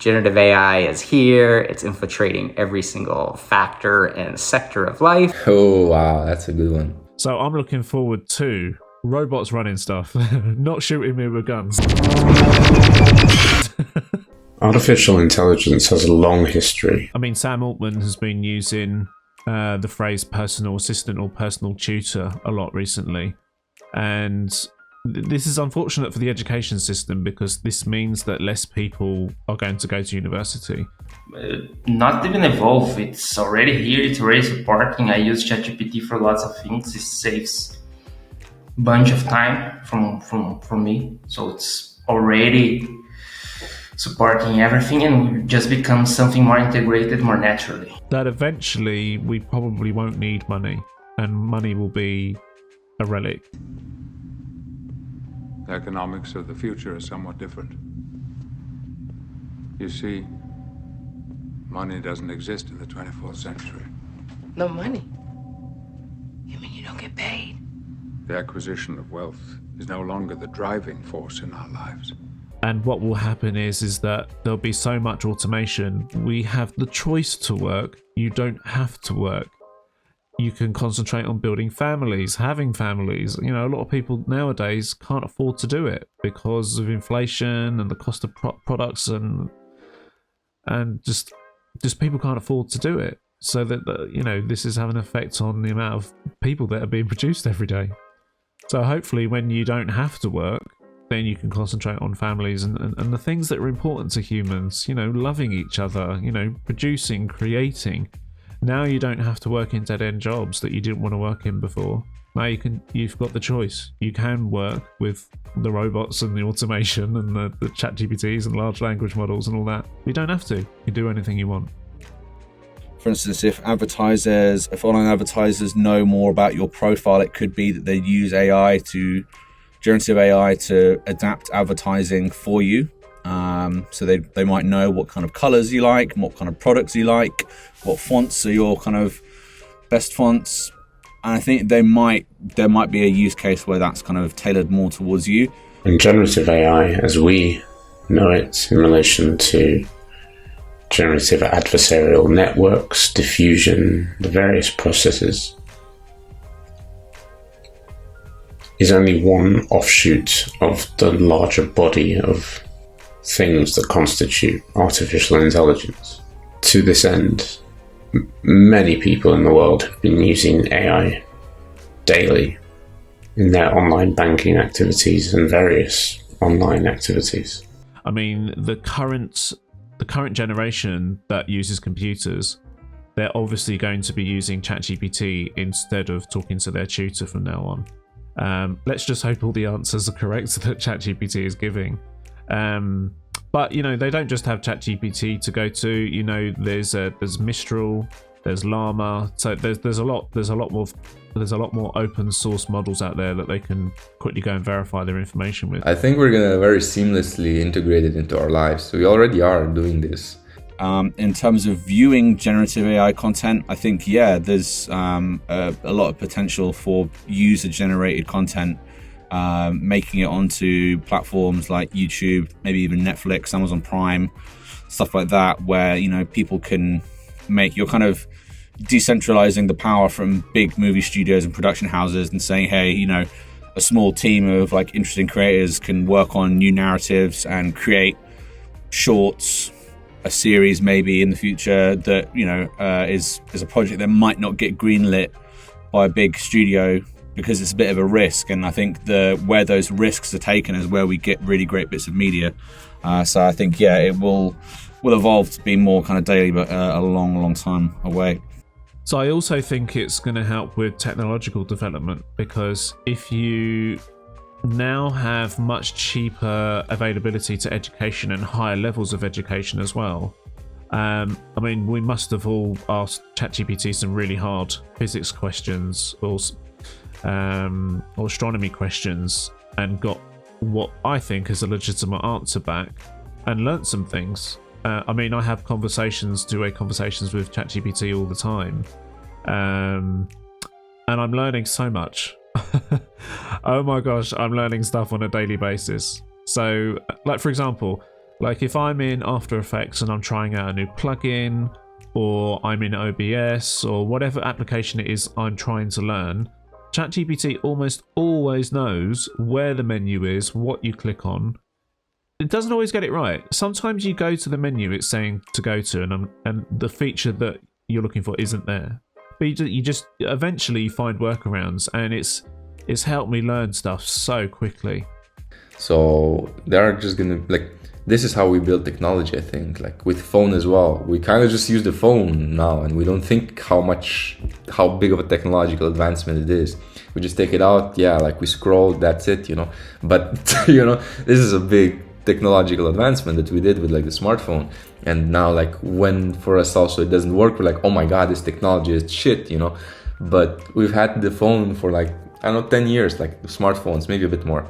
Generative AI is here. It's infiltrating every single factor and sector of life. Oh, wow, that's a good one. So I'm looking forward to robots running stuff, not shooting me with guns. Artificial intelligence has a long history. I mean, Sam Altman has been using the phrase personal assistant or personal tutor a lot recently. And this is unfortunate for the education system because this means that less people are going to go to university. Not even evolve, it's already here, it's already supporting. I use ChatGPT for lots of things. It saves a bunch of time from me. So it's already supporting everything and just becomes something more integrated more naturally. That eventually we probably won't need money and money will be a relic. The economics of the future is somewhat different. You see, money doesn't exist in the 24th century. No money? You mean you don't get paid? The acquisition of wealth is no longer the driving force in our lives. And what will happen is that there'll be so much automation. We have the choice to work. You don't have to work. You can concentrate on building families, having families. You know, a lot of people nowadays can't afford to do it because of inflation and the cost of products and just people can't afford to do it. So that, you know, this is having an effect on the amount of people that are being produced every day. So hopefully when you don't have to work, then you can concentrate on families and the things that are important to humans, you know, loving each other, you know, producing, creating. Now you don't have to work in dead-end jobs that you didn't want to work in before. Now you've got the choice. You can work with the robots and the automation and the chat GPTs and large language models and all that. You don't have to. You can do anything you want. For instance, if online advertisers know more about your profile, it could be that they use generative AI to adapt advertising for you. So they might know what kind of colors you like, what kind of products you like, what fonts are your kind of best fonts. And I think there might be a use case where that's kind of tailored more towards you. And generative AI, as we know it in relation to generative adversarial networks, diffusion, the various processes, is only one offshoot of the larger body of things that constitute artificial intelligence. To this end, many people in the world have been using AI daily in their online banking activities and various online activities. I mean, the current generation that uses computers, they're obviously going to be using ChatGPT instead of talking to their tutor from now on. Let's just hope all the answers are correct that ChatGPT is giving. But you know, they don't just have ChatGPT to go to. You know, there's Mistral, there's Llama. So there's a lot more open source models out there that they can quickly go and verify their information with. I think we're gonna very seamlessly integrate it into our lives. We already are doing this. In terms of viewing generative AI content, I think, there's a lot of potential for user-generated content, making it onto platforms like YouTube, maybe even Netflix, Amazon Prime, stuff like that, where, you know, people can you're kind of decentralizing the power from big movie studios and production houses and saying, hey, you know, a small team of like interesting creators can work on new narratives and create shorts, a series maybe in the future that, you know, is a project that might not get greenlit by a big studio because it's a bit of a risk. And I think where those risks are taken is where we get really great bits of media. So I think, it will evolve to be more kind of daily, but a long time away. So I also think it's going to help with technological development, because if you now have much cheaper availability to education and higher levels of education as well. I mean, we must have all asked ChatGPT some really hard physics questions or astronomy questions and got what I think is a legitimate answer back and learnt some things. I mean, I have two-way conversations with ChatGPT all the time, and I'm learning so much. Oh my gosh, I'm learning stuff on a daily basis. So, like, for example, Like if I'm in After Effects and I'm trying out a new plugin, or I'm in OBS, or whatever application it is I'm trying to learn, ChatGPT almost always knows where the menu is, what you click on. It doesn't always get it right. Sometimes you go to the menu it's saying to go to, and the feature that you're looking for isn't there. But you just eventually find workarounds, and it's helped me learn stuff so quickly. So they're just gonna, like, this is how we build technology, I think. Like with phone as well, we kind of just use the phone now, and we don't think how big of a technological advancement it is. We just take it out, yeah, like we scroll, that's it, you know. But you know, this is a big technological advancement that we did with like the smartphone. And now, like, when for us also it doesn't work, we're like, oh my god, this technology is shit, you know. But we've had the phone for like, I don't know, 10 years, like the smartphones, maybe a bit more.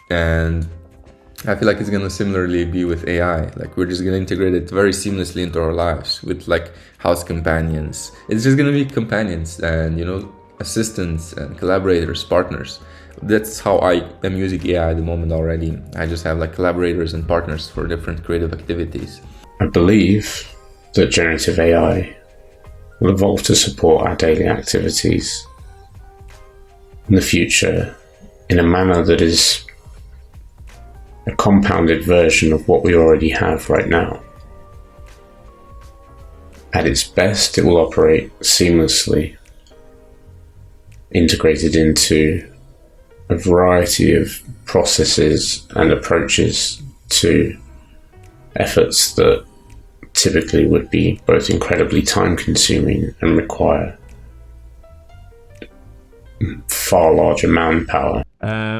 And I feel like it's gonna similarly be with AI. Like we're just gonna integrate it very seamlessly into our lives with like house companions. It's just gonna be companions and, you know, assistants and collaborators, partners. That's how I am using AI at the moment already. I just have like collaborators and partners for different creative activities. I believe that generative AI will evolve to support our daily activities in the future in a manner that is a compounded version of what we already have right now. At its best, it will operate seamlessly, integrated into a variety of processes and approaches to efforts that typically would be both incredibly time-consuming and require far larger manpower.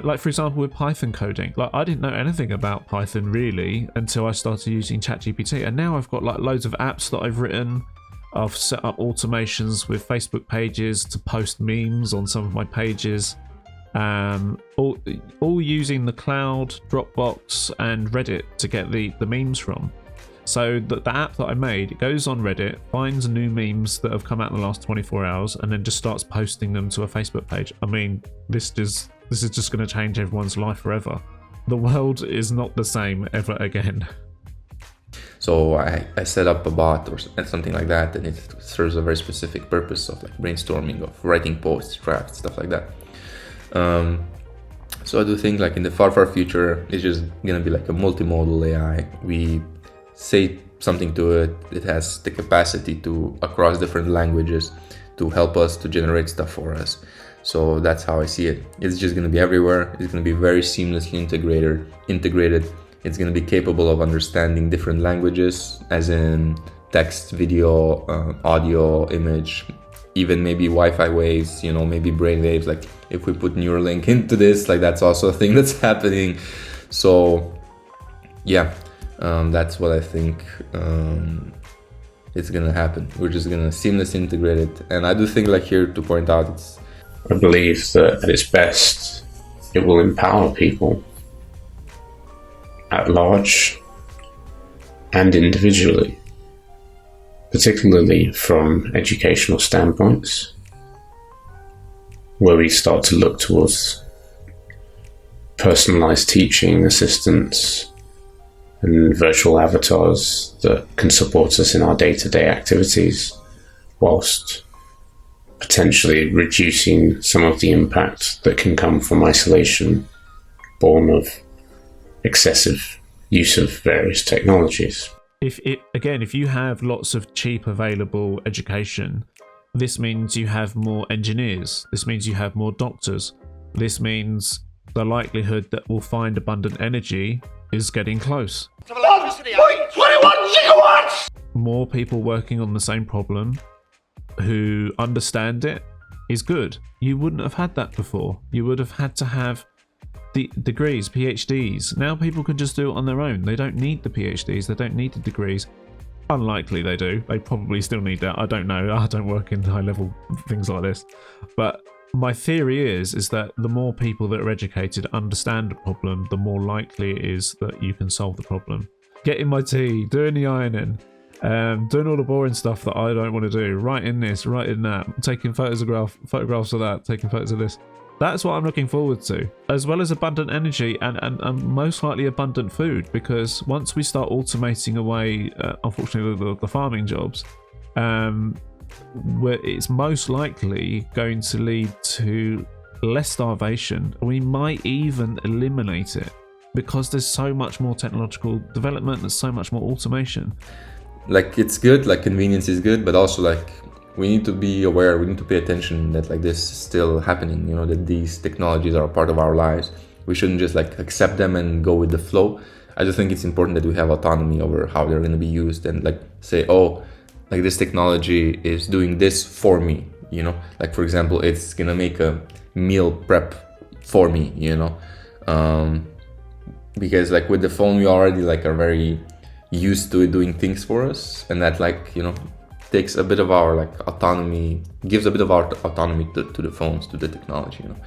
Like for example with Python coding, like I didn't know anything about Python really until I started using ChatGPT, and now I've got like loads of apps that I've written. I've set up automations with Facebook pages to post memes on some of my pages, all using the cloud, Dropbox and Reddit to get the memes from. So the app that I made, it goes on Reddit, finds new memes that have come out in the last 24 hours, and then just starts posting them to a Facebook page. I mean, this is just going to change everyone's life forever. The world is not the same ever again. So I set up a bot or something like that, and it serves a very specific purpose of like brainstorming, of writing posts, drafts, stuff like that. So I do think like in the far future, it's just going to be like a multimodal AI. We say something to it, it has the capacity to, across different languages, to help us to generate stuff for us. So that's how I see it. It's just going to be everywhere. It's going to be very seamlessly integrated. It's going to be capable of understanding different languages, as in text, video, audio, image, even maybe Wi-Fi waves, you know, maybe brain waves. Like if we put Neuralink into this, like that's also a thing that's happening. So yeah. That's what I think it's gonna happen. We're just gonna seamlessly integrate it. And I do think, like here to point out, I believe that at its best, it will empower people at large and individually, particularly from educational standpoints, where we start to look towards personalized teaching assistants and virtual avatars that can support us in our day-to-day activities, whilst potentially reducing some of the impact that can come from isolation born of excessive use of various technologies. If you have lots of cheap available education, this means you have more engineers, this means you have more doctors, this means the likelihood that we'll find abundant energy is getting close. 1.21 gigawatts! More people working on the same problem who understand it is good. You wouldn't have had that before. You would have had to have the degrees, PhDs. Now people can just do it on their own. They don't need the PhDs. They don't need the degrees. Unlikely they do. They probably still need that. I don't know. I don't work in high-level things like this. But my theory is that the more people that are educated understand the problem, the more likely it is that you can solve the problem. Getting my tea, doing the ironing, doing all the boring stuff that I don't want to do, writing this, writing that, taking photographs of that, taking photos of this. That's what I'm looking forward to, as well as abundant energy and most likely abundant food, because once we start automating away, unfortunately, the farming jobs, where it's most likely going to lead to less starvation. We might even eliminate it because there's so much more technological development, there's so much more automation. Like, it's good, like convenience is good, but also like we need to be aware, we need to pay attention that like this is still happening, you know, that these technologies are a part of our lives. We shouldn't just like accept them and go with the flow. I just think it's important that we have autonomy over how they're going to be used and like say, oh, like this technology is doing this for me, you know, like for example, it's going to make a meal prep for me, you know, because like with the phone, we already like are very used to it doing things for us, and that like, you know, takes a bit of our like autonomy, gives a bit of our autonomy to the phones, to the technology, you know.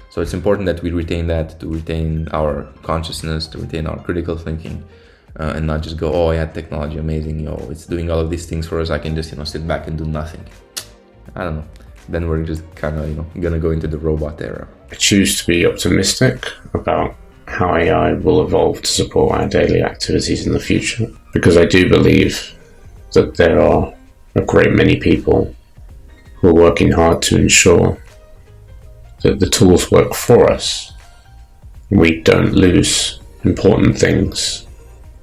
So it's important that we retain that, to retain our consciousness, to retain our critical thinking, and not just go, oh yeah, technology amazing, yo, it's doing all of these things for us, I can just, you know, sit back and do nothing. I don't know, then we're just kind of, you know, gonna go into the robot era. I choose to be optimistic about how AI will evolve to support our daily activities in the future, because I do believe that there are a great many people who are working hard to ensure that the tools work for us. We don't lose important things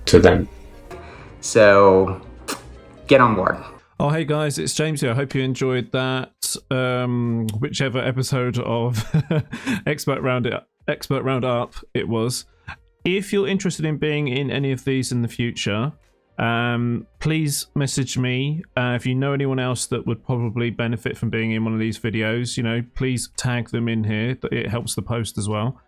to them. So get on board. Oh, hey guys, it's James here. I hope you enjoyed that, whichever episode of Expert Roundup it was. If you're interested in being in any of these in the future, please message me. If you know anyone else that would probably benefit from being in one of these videos, you know, please tag them in here. It helps the post as well.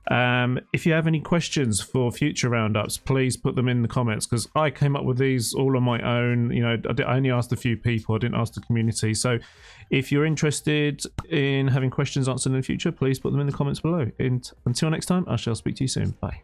If you have any questions for future roundups, please put them in the comments, because I came up with these all on my own. You know, I only asked a few people, I didn't ask the community. So if you're interested in having questions answered in the future, please put them in the comments below. And until next time, I shall speak to you soon. Bye.